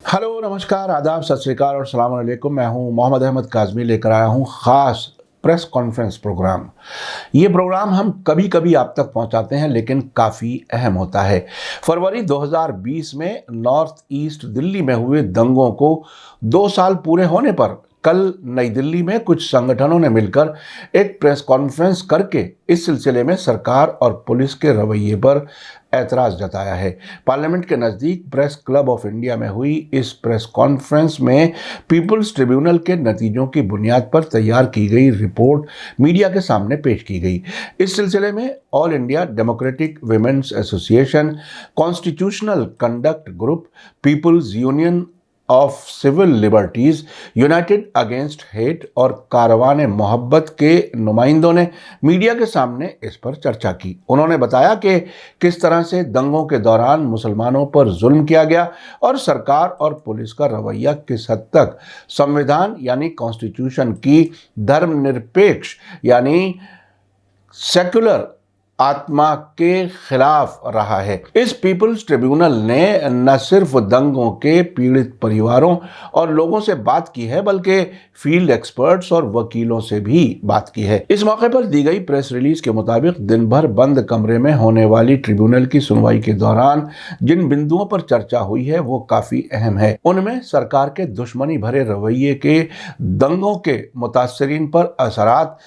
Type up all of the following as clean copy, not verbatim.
Hello, नमस्कार, आदाब, सत श्री अकाल और सलाम अलैकुम। मैं हूं मोहम्मद अहमद काज़मी, लेकर आया हूं ख़ास प्रेस कॉन्फ्रेंस प्रोग्राम। ये प्रोग्राम हम कभी कभी आप तक पहुंचाते हैं, लेकिन काफ़ी अहम होता है। फरवरी 2020 में नॉर्थ ईस्ट दिल्ली में हुए दंगों को 2 साल पूरे होने पर कल नई दिल्ली में कुछ संगठनों ने मिलकर एक प्रेस कॉन्फ्रेंस करके इस सिलसिले में सरकार और पुलिस के रवैये पर ऐतराज़ जताया है। पार्लियामेंट के नज़दीक प्रेस क्लब ऑफ इंडिया में हुई इस प्रेस कॉन्फ्रेंस में पीपल्स ट्रिब्यूनल के नतीजों की बुनियाद पर तैयार की गई रिपोर्ट मीडिया के सामने पेश की गई। इस सिलसिले में all India democratic women's association, constitutional conduct group, people's union of civil liberties, united against hate और कारवान मोहब्बत के नुमाइंदों ने मीडिया के सामने इस पर चर्चा की। उन्होंने बताया कि किस तरह से दंगों के दौरान मुसलमानों पर जुल्म किया गया और सरकार और पुलिस का रवैया किस हद तक संविधान यानी कॉन्स्टिट्यूशन की धर्मनिरपेक्ष यानी सेक्युलर आत्मा के खिलाफ रहा है। इस पीपल्स ट्रिब्यूनल ने न सिर्फ दंगों के पीड़ित परिवारों और लोगों से बात की है, बल्कि फील्ड एक्सपर्ट्स और वकीलों से भी बात की है। इस मौके पर दी गई प्रेस रिलीज के मुताबिक दिन भर बंद कमरे में होने वाली ट्रिब्यूनल की सुनवाई के दौरान जिन बिंदुओं पर चर्चा हुई है वो काफी अहम है। उनमें सरकार के दुश्मनी भरे रवैये के दंगों के मुतासरीन पर असरात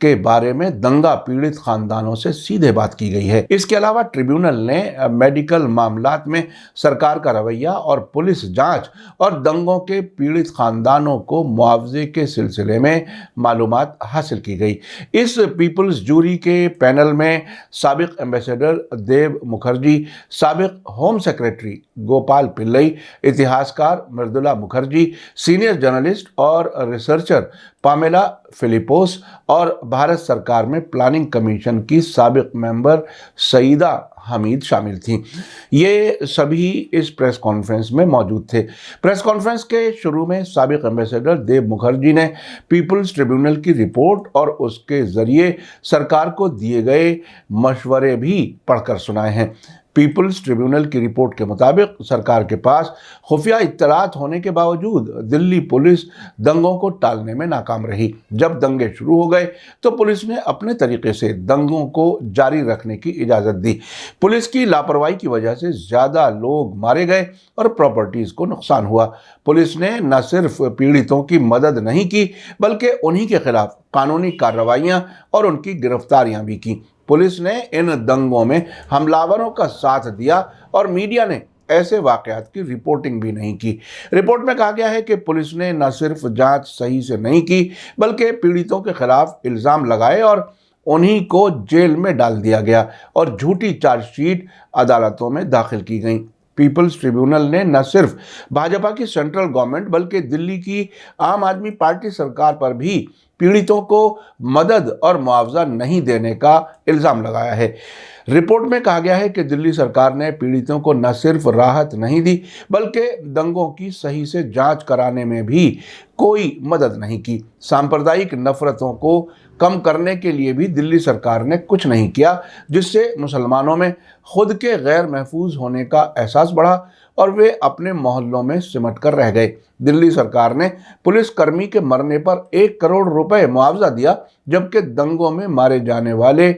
के बारे में दंगा पीड़ित खानदानों से सीधे बात की गई है। इसके अलावा ट्रिब्यूनल ने मेडिकल मामलात में सरकार का रवैया और पुलिस जांच और दंगों के पीड़ित खानदानों को मुआवजे के सिलसिले में मालूमात हासिल की गई। इस पीपल्स जूरी के पैनल में साबिक एम्बेसडर देव मुखर्जी, साबिक होम सेक्रेटरी गोपाल पिल्लई, इतिहासकार मृदुला मुखर्जी, सीनियर जर्नलिस्ट और रिसर्चर पामेला फिलिपोस और भारत सरकार में प्लानिंग कमीशन की साबिक मेंबर सईदा हमीद शामिल थीं। ये सभी इस प्रेस कॉन्फ्रेंस में मौजूद थे। प्रेस कॉन्फ्रेंस के शुरू में साबिक एम्बेसडर देव मुखर्जी ने पीपल्स ट्रिब्यूनल की रिपोर्ट और उसके जरिए सरकार को दिए गए मशवरे भी पढ़कर सुनाए हैं। पीपल्स ट्रिब्यूनल की रिपोर्ट के मुताबिक सरकार के पास खुफिया इत्तलात होने के बावजूद दिल्ली पुलिस दंगों को टालने में नाकाम रही। जब दंगे शुरू हो गए तो पुलिस ने अपने तरीके से दंगों को जारी रखने की इजाज़त दी। पुलिस की लापरवाही की वजह से ज़्यादा लोग मारे गए और प्रॉपर्टीज़ को नुकसान हुआ। पुलिस ने न सिर्फ पीड़ितों की मदद नहीं की, बल्कि उन्हीं के खिलाफ कानूनी कार्रवाइयाँ और उनकी गिरफ्तारियाँ भी की। पुलिस ने इन दंगों में हमलावरों का साथ दिया और मीडिया ने ऐसे वाकयात की रिपोर्टिंग भी नहीं की। रिपोर्ट में कहा गया है कि पुलिस ने न सिर्फ जांच सही से नहीं की, बल्कि पीड़ितों के खिलाफ इल्ज़ाम लगाए और उन्हीं को जेल में डाल दिया गया और झूठी चार्जशीट अदालतों में दाखिल की गई। पीपल्स ट्रिब्यूनल ने न सिर्फ भाजपा की सेंट्रल गवर्नमेंट बल्कि दिल्ली की आम आदमी पार्टी सरकार पर भी पीड़ितों को मदद और मुआवजा नहीं देने का इल्ज़ाम लगाया है। रिपोर्ट में कहा गया है कि दिल्ली सरकार ने पीड़ितों को न सिर्फ राहत नहीं दी, बल्कि दंगों की सही से जांच कराने में भी कोई मदद नहीं की। सांप्रदायिक नफरतों को कम करने के लिए भी दिल्ली सरकार ने कुछ नहीं किया, जिससे मुसलमानों में खुद के गैर महफूज होने का एहसास बढ़ा और वे अपने मोहल्लों में सिमट कर रह गए। दिल्ली सरकार ने पुलिसकर्मी के मरने पर 1 करोड़ रुपए मुआवजा दिया, जबकि दंगों में मारे जाने वाले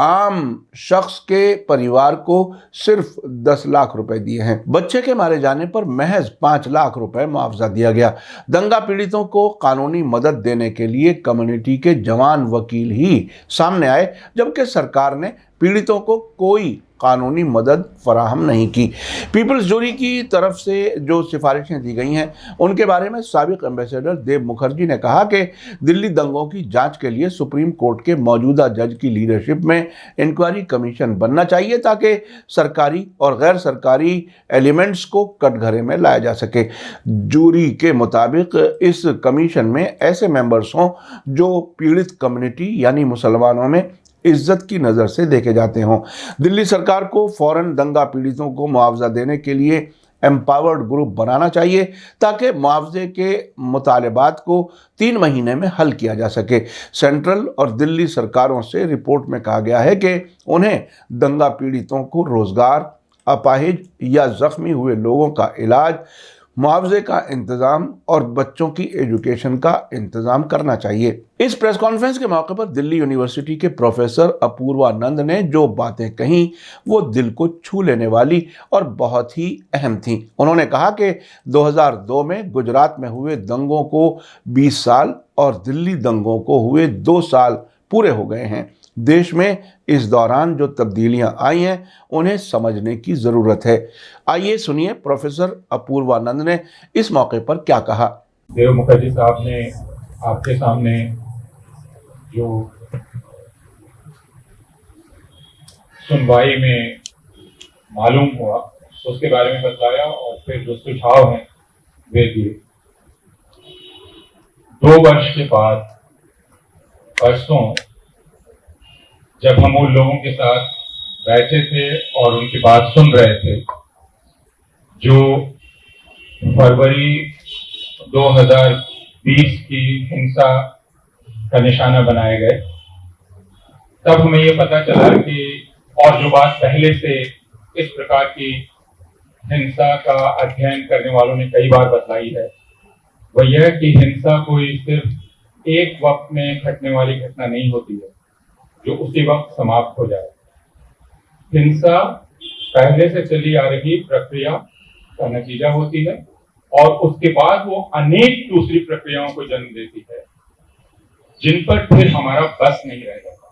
आम शख्स के परिवार को सिर्फ 10 लाख रुपए दिए हैं। बच्चे के मारे जाने पर महज 5 लाख रुपए मुआवजा दिया गया। दंगा पीड़ितों को कानूनी मदद देने के लिए कम्युनिटी के जवान वकील ही सामने आए, जबकि सरकार ने पीड़ितों को कोई कानूनी मदद फराहम नहीं की। पीपल्स जूरी की तरफ से जो सिफारिशें दी गई हैं उनके बारे में साबिक एम्बेसडर देव मुखर्जी ने कहा कि दिल्ली दंगों की जांच के लिए सुप्रीम कोर्ट के मौजूदा जज की लीडरशिप में इंक्वायरी कमीशन बनना चाहिए, ताकि सरकारी और गैर सरकारी एलिमेंट्स को कटघरे में लाया जा सके। जूरी के मुताबिक इस कमीशन में ऐसे मेंबर्स हों जो पीड़ित कम्युनिटी यानी मुसलमानों में इज्जत की नज़र से देखे जाते हों। दिल्ली सरकार को फौरन दंगा पीड़ितों को मुआवजा देने के लिए एम्पावर्ड ग्रुप बनाना चाहिए, ताकि मुआवजे के मुतालबात को 3 महीने में हल किया जा सके। सेंट्रल और दिल्ली सरकारों से रिपोर्ट में कहा गया है कि उन्हें दंगा पीड़ितों को रोजगार, अपाहिज या जख्मी हुए लोगों का इलाज, मुआवजे का इंतजाम और बच्चों की एजुकेशन का इंतजाम करना चाहिए। इस प्रेस कॉन्फ्रेंस के मौके पर दिल्ली यूनिवर्सिटी के प्रोफेसर अपूर्वानंद ने जो बातें कहीं वो दिल को छू लेने वाली और बहुत ही अहम थीं। उन्होंने कहा कि 2002 में गुजरात में हुए दंगों को 20 साल और दिल्ली दंगों को हुए 2 साल पूरे हो गए हैं। देश में इस दौरान जो तब्दीलियां आई हैं उन्हें समझने की ज़रूरत है। आइए सुनिए प्रोफेसर अपूर्वानंद ने इस मौके पर क्या कहा। देव मुखर्जी साहब ने आपके सामने जो सुनवाई में मालूम हुआ उसके बारे में बताया और फिर जो सुझाव हैं वे दिए। 2 वर्ष के बाद परसों जब हम उन लोगों के साथ बैठे थे और उनकी बात सुन रहे थे जो फरवरी 2020 की हिंसा का निशाना बनाए गए, तब हमें ये पता चला कि और जो बात पहले से इस प्रकार की हिंसा का अध्ययन करने वालों ने कई बार बतलाई है, वह यह कि हिंसा कोई सिर्फ एक वक्त में घटने वाली घटना नहीं होती है जो उसी वक्त समाप्त हो जाए। हिंसा पहले से चली आ रही प्रक्रिया का नतीजा होती है और उसके बाद वो अनेक दूसरी प्रक्रियाओं को जन्म देती है जिन पर फिर हमारा बस नहीं रह जाता।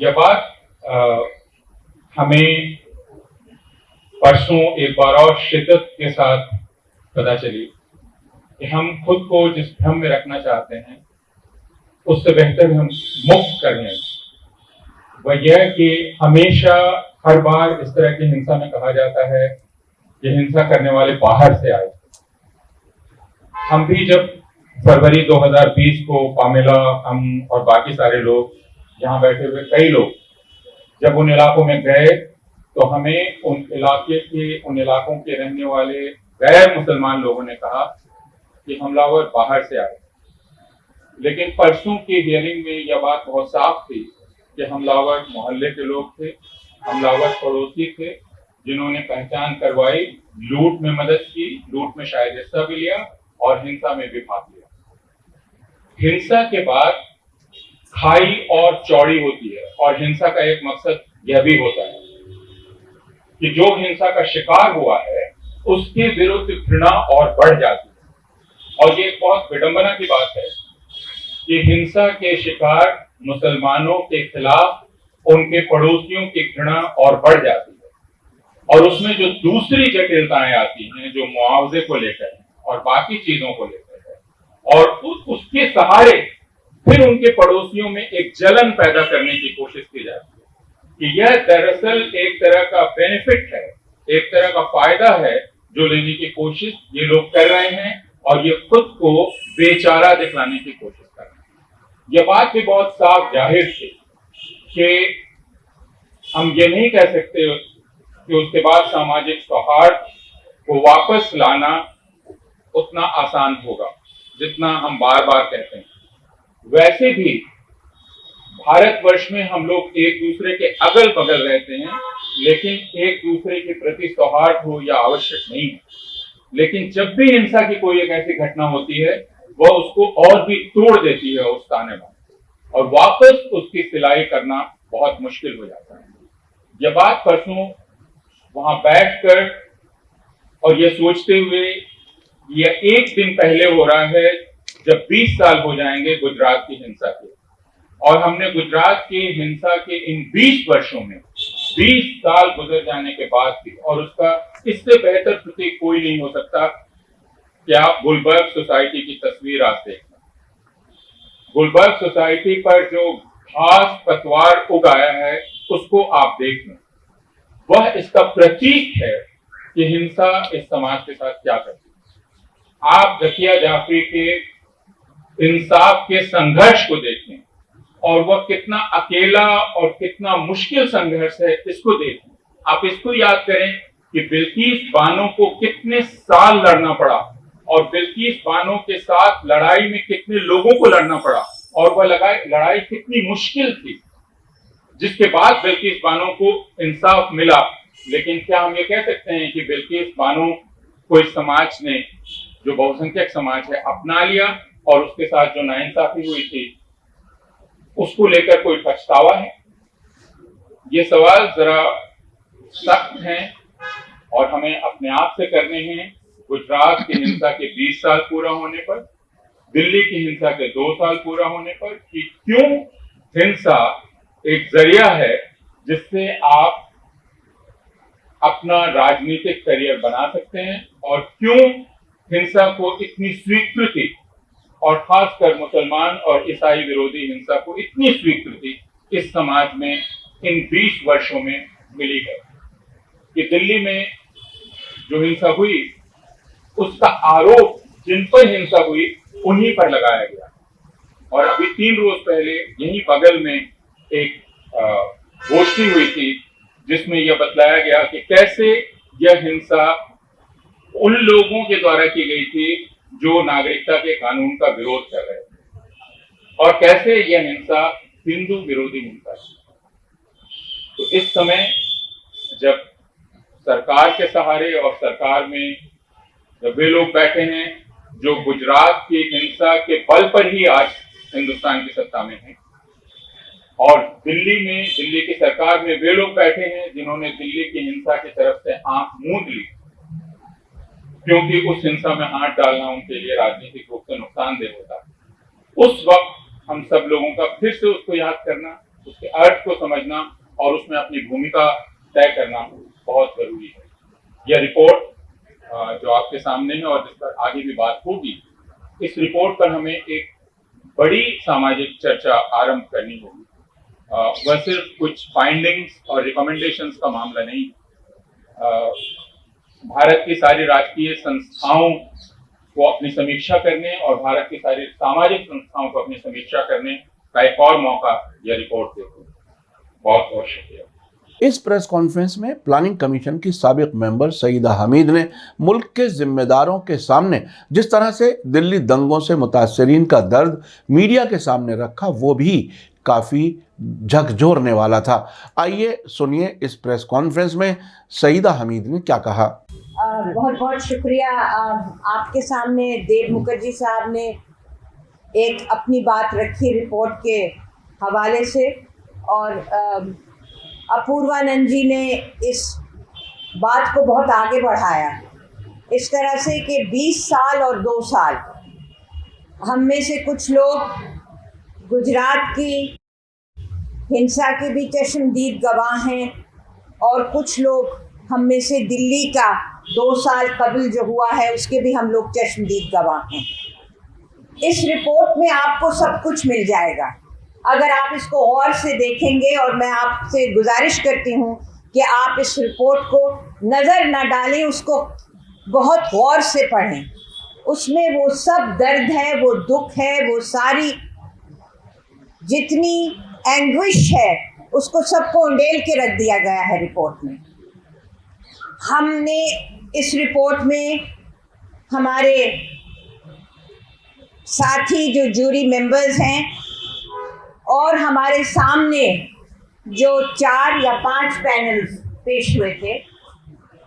यह बात हमें परसों एक बार और शिद्दत के साथ पता चली कि हम खुद को जिस भ्रम में रखना चाहते हैं उससे बेहतर हम मुक्त कर लें। वह यह कि हमेशा हर बार इस तरह की हिंसा में कहा जाता है कि हिंसा करने वाले बाहर से आए। हम भी जब फरवरी 2020 को पामेला, हम और बाकी सारे लोग यहाँ बैठे हुए कई लोग जब उन इलाकों में गए तो हमें उन इलाकों के रहने वाले गैर मुसलमान लोगों ने कहा कि हमलावर बाहर से आए। लेकिन परसों की हियरिंग में यह बात बहुत साफ थी कि हमलावर मोहल्ले के लोग थे, हमलावर पड़ोसी थे जिन्होंने पहचान करवाई, लूट में मदद की, लूट में शायद हिस्सा भी लिया और हिंसा में भी भाग लिया। हिंसा के बाद खाई और चौड़ी होती है और हिंसा का एक मकसद यह भी होता है कि जो हिंसा का शिकार हुआ है उसके विरुद्ध घृणा और बढ़ जाती है। और ये एक बहुत विडंबना की बात है कि हिंसा के शिकार मुसलमानों के खिलाफ उनके पड़ोसियों की घृणा और बढ़ जाती है और उसमें जो दूसरी जटिलताएं आती हैं जो मुआवजे को लेकर है और बाकी चीजों को लेकर है और उसके सहारे फिर उनके पड़ोसियों में एक जलन पैदा करने की कोशिश की जाती है कि यह दरअसल एक तरह का बेनिफिट है, एक तरह का फायदा है जो लेने की कोशिश ये लोग कर रहे हैं और ये खुद को बेचारा दिखलाने की कोशिश कर रहे हैं। यह बात भी बहुत साफ जाहिर थी कि हम ये नहीं कह सकते कि उसके बाद सामाजिक सौहार्द को वापस लाना उतना आसान होगा जितना हम बार बार कहते हैं। वैसे भी भारतवर्ष में हम लोग एक दूसरे के अगल बगल रहते हैं, लेकिन एक दूसरे के प्रति सौहार्द हो या आवश्यक नहीं है। लेकिन जब भी हिंसा की कोई एक ऐसी घटना होती है वह उसको और भी तोड़ देती है उस ताने में और वापस उसकी सिलाई करना बहुत मुश्किल हो जाता है। यह बात परसों वहां बैठकर और यह सोचते हुए यह एक दिन पहले हो रहा है जब 20 साल हो जाएंगे गुजरात की हिंसा के, और हमने गुजरात की हिंसा के इन 20 वर्षों में 20 साल गुजर जाने के बाद भी, और उसका इससे बेहतर प्रतीक कोई नहीं हो सकता कि आप गुलबर्ग सोसाइटी की तस्वीर आप देखना। गुलबर्ग सोसाइटी पर जो घास पतवार उगाया है उसको आप देखना। वह इसका प्रतीक है कि हिंसा इस समाज के साथ क्या करती है। आप जकिया जाफरी के इंसाफ के संघर्ष को देखें और वह कितना अकेला और कितना मुश्किल संघर्ष है इसको देखें। आप इसको याद करें कि बिल्किस बानो को कितने साल लड़ना पड़ा और बिल्किस बानो के साथ लड़ाई में कितने लोगों को लड़ना पड़ा और वह लड़ाई कितनी मुश्किल थी, जिसके बाद बिल्किस बानो को इंसाफ मिला। लेकिन क्या हम ये कह सकते हैं कि बिल्किस बानो कोई समाज ने, जो बहुसंख्यक समाज है, अपना लिया और उसके साथ जो नाइंसाफी हुई थी उसको लेकर कोई पछतावा है? ये सवाल जरा सख्त हैं और हमें अपने आप से करने हैं। गुजरात की हिंसा के 20 साल पूरा होने पर, दिल्ली की हिंसा के 2 साल पूरा होने पर, कि क्यों हिंसा एक जरिया है जिससे आप अपना राजनीतिक करियर बना सकते हैं, और क्यों हिंसा को इतनी स्वीकृति, और खासकर मुसलमान और ईसाई विरोधी हिंसा को इतनी स्वीकृति इस समाज में इन 20 वर्षों में मिली है कि दिल्ली में जो हिंसा हुई उसका आरोप जिन पर हिंसा हुई उन्हीं पर लगाया गया। और अभी 3 रोज पहले यहीं बगल में एक गोष्ठी हुई थी जिसमें यह बतलाया गया कि कैसे यह हिंसा उन लोगों के द्वारा की गई थी जो नागरिकता के कानून का विरोध कर रहे थे, और कैसे यह हिंसा हिंदू विरोधी हिंसा है। तो इस समय जब सरकार के सहारे और सरकार में जब वे लोग बैठे हैं जो गुजरात की हिंसा के बल पर ही आज हिंदुस्तान की सत्ता में हैं, और दिल्ली की सरकार में वे लोग बैठे हैं जिन्होंने दिल्ली की हिंसा की तरफ से आंख मूंद ली, क्योंकि उस हिंसा में हाथ डालना उनके लिए राजनीतिक रूप से नुकसानदेह होता है। उस वक्त हम सब लोगों का फिर से उसको याद करना, उसके अर्थ को समझना और उसमें अपनी भूमिका तय करना बहुत जरूरी है। यह रिपोर्ट जो आपके सामने है और जिस पर आगे भी बात होगी, इस रिपोर्ट पर हमें एक बड़ी सामाजिक चर्चा आरंभ करनी होगी। वह सिर्फ कुछ फाइंडिंग्स और रिकमेंडेशंस का मामला नहीं। भारत की सारी राजकीय संस्थाओं को अपनी समीक्षा करने और भारत की सारी सामाजिक संस्थाओं को अपनी समीक्षा करने का एक और मौका यह रिपोर्ट देती है। बहुत बहुत शुक्रिया। इस प्रेस कॉन्फ्रेंस में प्लानिंग कमीशन की साबिक मेंबर सईदा हमीद ने मुल्क के जिम्मेदारों के सामने जिस तरह से दिल्ली दंगों से मुतासरीन का दर्द मीडिया के सामने रखा, वो भी काफ़ी झकझोरने वाला था। आइए सुनिए इस प्रेस कॉन्फ्रेंस में सईदा हमीद ने क्या कहा। बहुत बहुत शुक्रिया। आपके सामने देव मुखर्जी साहब ने एक अपनी बात रखी रिपोर्ट के हवाले से, और अपूर्वानंद जी ने इस बात को बहुत आगे बढ़ाया इस तरह से कि 20 साल और 2 साल, हम में से कुछ लोग गुजरात की हिंसा के भी चश्मदीद गवाह हैं, और कुछ लोग हम में से दिल्ली का 2 साल कबल जो हुआ है उसके भी हम लोग चश्मदीद गवाह हैं। इस रिपोर्ट में आपको सब कुछ मिल जाएगा अगर आप इसको गौर से देखेंगे, और मैं आपसे गुजारिश करती हूँ कि आप इस रिपोर्ट को नज़र न डालें, उसको बहुत गौर से पढ़ें। उसमें वो सब दर्द है, वो दुख है, वो सारी जितनी एंग्विश है उसको सबको उंडेल के रख दिया गया है रिपोर्ट में। हमने इस रिपोर्ट में हमारे साथी जो जूरी मेंबर्स हैं और हमारे सामने जो 4 या 5 पैनल्स पेश हुए थे,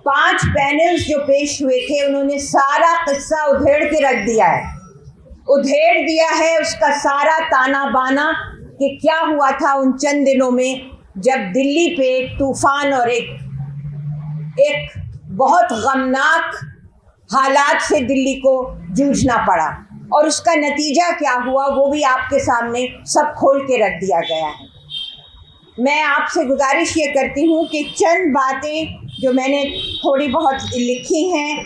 5 पैनल्स जो पेश हुए थे उन्होंने सारा किस्सा उधेड़ के रख दिया है, उधेड़ दिया है उसका सारा ताना बाना कि क्या हुआ था उन चंद दिनों में जब दिल्ली पे एक तूफान और एक बहुत गमनाक हालात से दिल्ली को जूझना पड़ा, और उसका नतीजा क्या हुआ वो भी आपके सामने सब खोल के रख दिया गया है। मैं आपसे गुजारिश ये करती हूँ कि चंद बातें जो मैंने थोड़ी बहुत लिखी हैं,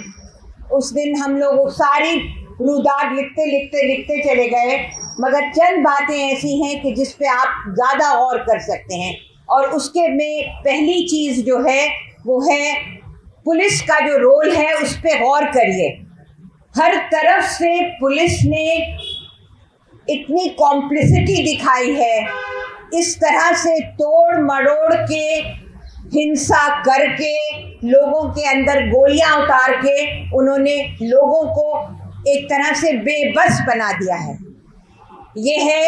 उस दिन हम लोग सारी रुदाद लिखते चले गए, मगर चंद बातें ऐसी हैं कि जिस पे आप ज़्यादा गौर कर सकते हैं। और उसके में पहली चीज़ जो है वो है पुलिस का जो रोल है, उस पे गौर करिए। हर तरफ से पुलिस ने इतनी कॉम्प्लिसिटी दिखाई है, इस तरह से तोड़ मरोड़ के हिंसा करके लोगों के अंदर गोलियां उतार के उन्होंने लोगों को एक तरह से बेबस बना दिया है। ये है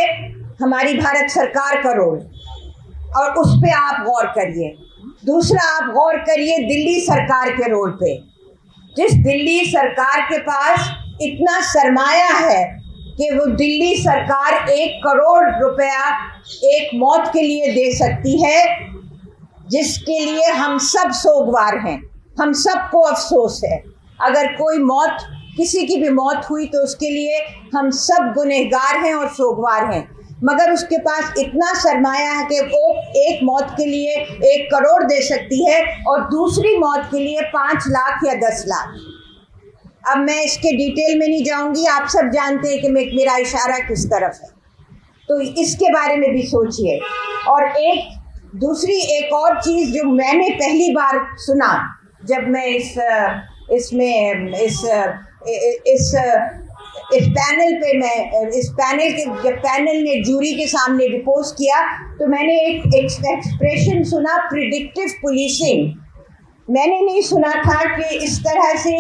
हमारी भारत सरकार का रोल, और उस पे आप गौर करिए। दूसरा, आप गौर करिए दिल्ली सरकार के रोल पे। जिस दिल्ली सरकार के पास इतना सरमाया है कि वो दिल्ली सरकार 1 करोड़ रुपया एक मौत के लिए दे सकती है, जिसके लिए हम सब सोगवार हैं, हम सबको अफसोस है। अगर कोई मौत, किसी की भी मौत हुई तो उसके लिए हम सब गुनहगार हैं और सोगवार हैं, मगर उसके पास इतना सरमाया है कि वो एक मौत के लिए 1 करोड़ दे सकती है और दूसरी मौत के लिए 5 लाख या 10 लाख। अब मैं इसके डिटेल में नहीं जाऊंगी, आप सब जानते हैं कि मेरा इशारा किस तरफ है, तो इसके बारे में भी सोचिए। और एक और चीज़ जो मैंने पहली बार सुना जब मैं इस पैनल के जब पैनल ने जूरी के सामने डिपोज किया, तो मैंने एक एक्सप्रेशन सुना, प्रिडिक्टिव पुलिसिंग। मैंने नहीं सुना था कि इस तरह से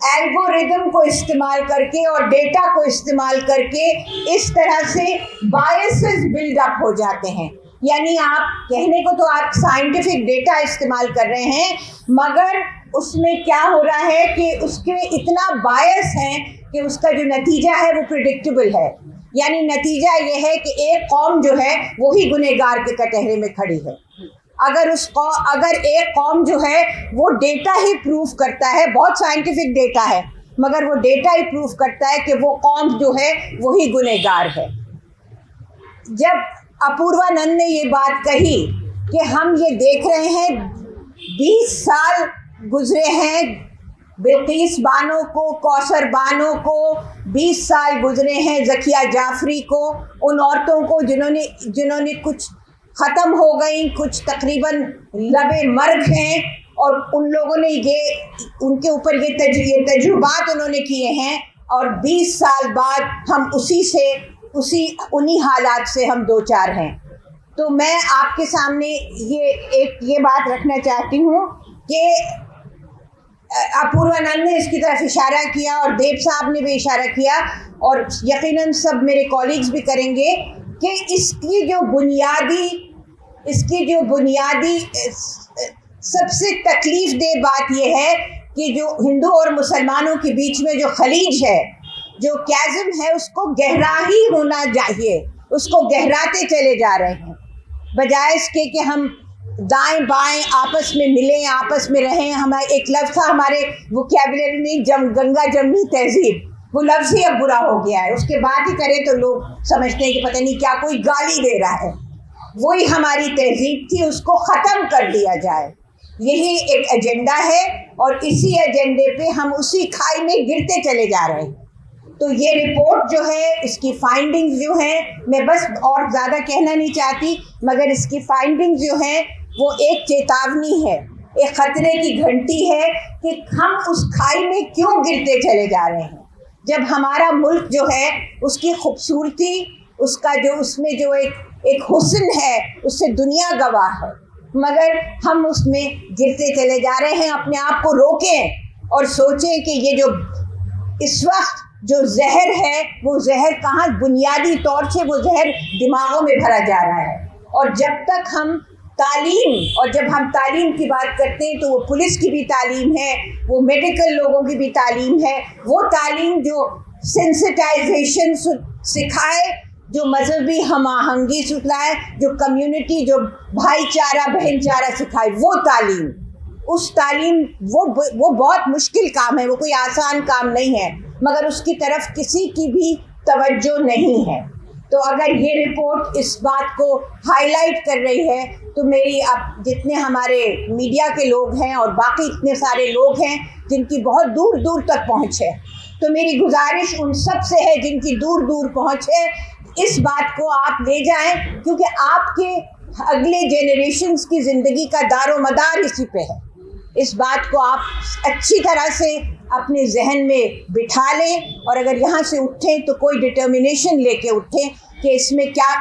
एल्गोरिदम को इस्तेमाल करके और डेटा को इस्तेमाल करके इस तरह से बायसेस बिल्डअप हो जाते हैं। यानी आप कहने को तो आप साइंटिफिक डेटा इस्तेमाल कर रहे हैं, मगर उसमें क्या हो रहा है कि उसके इतना बायस है कि उसका जो नतीजा है वो प्रिडिक्टेबल है। यानी नतीजा ये है कि एक कौम जो है वही गुनहगार के कटहरे में खड़ी है। अगर एक कौम जो है वो डेटा ही प्रूफ करता है, बहुत साइंटिफिक डेटा है, मगर वो डेटा ही प्रूफ करता है कि वो कौम जो है वही गुनहगार है। जब अपूर्वानंद ने ये बात कही कि हम ये देख रहे हैं 20 साल गुजरे हैं बिल्किस बानो को, कौसर बानो को, 20 साल गुजरे हैं ज़किया जाफरी को, उन औरतों को जिन्होंने कुछ ख़त्म हो गई, कुछ तकरीबन लबे मर्ग हैं, और उन लोगों ने उनके ऊपर ये तजुर्बात उन्होंने किए हैं, और 20 साल बाद हम उन्हीं हालात से हम दो चार हैं। तो मैं आपके सामने ये बात रखना चाहती हूँ कि अपूर्वानंद ने इसकी तरफ इशारा किया और देव साहब ने भी इशारा किया, और यकीनन सब मेरे कॉलीग्स भी करेंगे कि इसकी जो बुनियादी सबसे तकलीफ दे बात यह है कि जो हिंदू और मुसलमानों के बीच में जो खलीज है, जो कैज़म है, उसको गहरा ही होना चाहिए, उसको गहराते चले जा रहे हैं, बजाय इसके कि हम दाएं बाएं आपस में मिलें, आपस में रहें। हमारे एक लफ्ज़ था हमारे वोकैबुलरी में, गंगा जमनी तहजीब, वो लफ्ज़ ही अब बुरा हो गया है। उसके बाद ही करें तो लोग समझते हैं कि पता नहीं क्या कोई गाली दे रहा है। वही हमारी तहजीब थी, उसको ख़त्म कर दिया जाए, यही एक एजेंडा है, और इसी एजेंडे पे हम उसी खाई में गिरते चले जा रहे हैं। तो ये रिपोर्ट जो है, इसकी फाइंडिंग्स जो हैं, मैं बस और ज़्यादा कहना नहीं चाहती, मगर इसकी फाइंडिंग्स जो हैं वो एक चेतावनी है, एक ख़तरे की घंटी है कि हम उस खाई में क्यों गिरते चले जा रहे हैं, जब हमारा मुल्क जो है उसकी खूबसूरती, उसका जो उसमें जो एक हुस्न है, उससे दुनिया गवाह है, मगर हम उसमें गिरते चले जा रहे हैं। अपने आप को रोकें और सोचें कि ये जो इस वक्त जो जहर है, वो जहर कहाँ, बुनियादी तौर से वो जहर दिमागों में भरा जा रहा है। और जब तक हम तालीम, और जब हम तालीम की बात करते हैं तो वो पुलिस की भी तालीम है, वो मेडिकल लोगों की भी तालीम है, वो तालीम जो सेंसिटाइजेशन सिखाए, जो मजहबी हम-आहंगी सिखाए, जो कम्युनिटी, जो भाईचारा भाईचारा सिखाए, वो तालीम, उस तालीम वो बहुत मुश्किल काम है, वो कोई आसान काम नहीं है, मगर उसकी तरफ किसी की भी तवज्जो नहीं है। तो अगर ये रिपोर्ट इस बात को हाईलाइट कर रही है, तो मेरी अब जितने हमारे मीडिया के लोग हैं और बाकी इतने सारे लोग हैं जिनकी बहुत दूर दूर तक पहुँच है, तो मेरी गुजारिश उन सब से है जिनकी दूर दूर पहुँच है, इस बात को आप ले जाएं, क्योंकि आपके अगले जेनरेशन्स की ज़िंदगी का दारो मदार इसी पे है। इस बात को आप अच्छी तरह से अपने जहन में बिठा लें, और अगर यहाँ से उठें तो कोई डिटर्मिनेशन लेके उठें कि इसमें क्या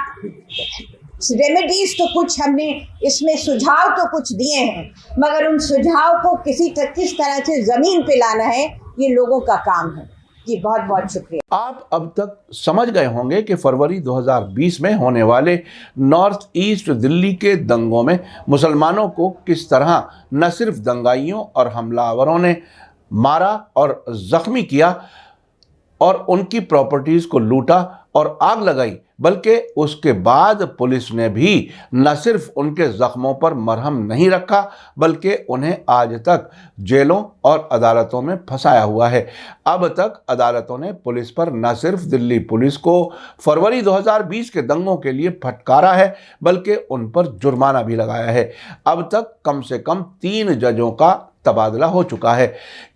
रेमेडीज़, तो कुछ हमने इसमें सुझाव तो कुछ दिए हैं, मगर उन सुझाव को किस तरह से ज़मीन पे लाना है, ये लोगों का काम है। जी बहुत बहुत शुक्रिया। आप अब तक समझ गए होंगे कि फरवरी 2020 में होने वाले नॉर्थ ईस्ट दिल्ली के दंगों में मुसलमानों को किस तरह न सिर्फ दंगाइयों और हमलावरों ने मारा और जख्मी किया और उनकी प्रॉपर्टीज को लूटा और आग लगाई, बल्कि उसके बाद पुलिस ने भी न सिर्फ उनके जख्मों पर मरहम नहीं रखा बल्कि उन्हें आज तक जेलों और अदालतों में फंसाया हुआ है। अब तक अदालतों ने पुलिस पर न सिर्फ दिल्ली पुलिस को फरवरी 2020 के दंगों के लिए फटकारा है बल्कि उन पर जुर्माना भी लगाया है। अब तक कम से कम 3 जजों का तबादला हो चुका है।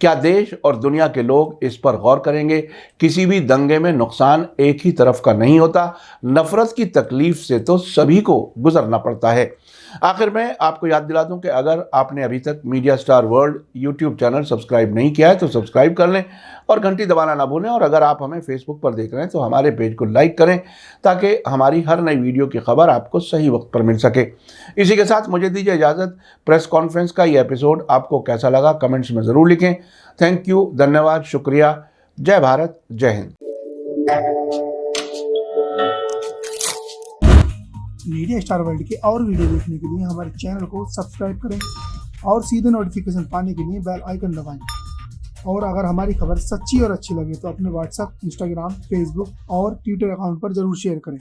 क्या देश और दुनिया के लोग इस पर गौर करेंगे? किसी भी दंगे में नुकसान एक ही तरफ का नहीं होता, नफरत की तकलीफ से तो सभी को गुजरना पड़ता है। आखिर में आपको याद दिला दूं कि अगर आपने अभी तक media star world YouTube channel subscribe नहीं किया है तो सब्सक्राइब कर लें और घंटी दबाना ना भूलें। और अगर आप हमें फेसबुक पर देख रहे हैं तो हमारे पेज को लाइक करें ताकि हमारी हर नई वीडियो की खबर आपको सही वक्त पर मिल सके। इसी के साथ मुझे दीजिए इजाज़त। प्रेस कॉन्फ्रेंस का ये एपिसोड आपको कैसा लगा कमेंट्स में ज़रूर लिखें। थैंक यू, धन्यवाद, शुक्रिया। जय भारत, जय हिंद। मीडिया स्टार वर्ल्ड के और वीडियो देखने के लिए हमारे चैनल को सब्सक्राइब करें और सीधे नोटिफिकेशन पाने के लिए बेल आइकन दबाएं। और अगर हमारी खबर सच्ची और अच्छी लगे तो अपने व्हाट्सएप, इंस्टाग्राम, फेसबुक और ट्विटर अकाउंट पर जरूर शेयर करें।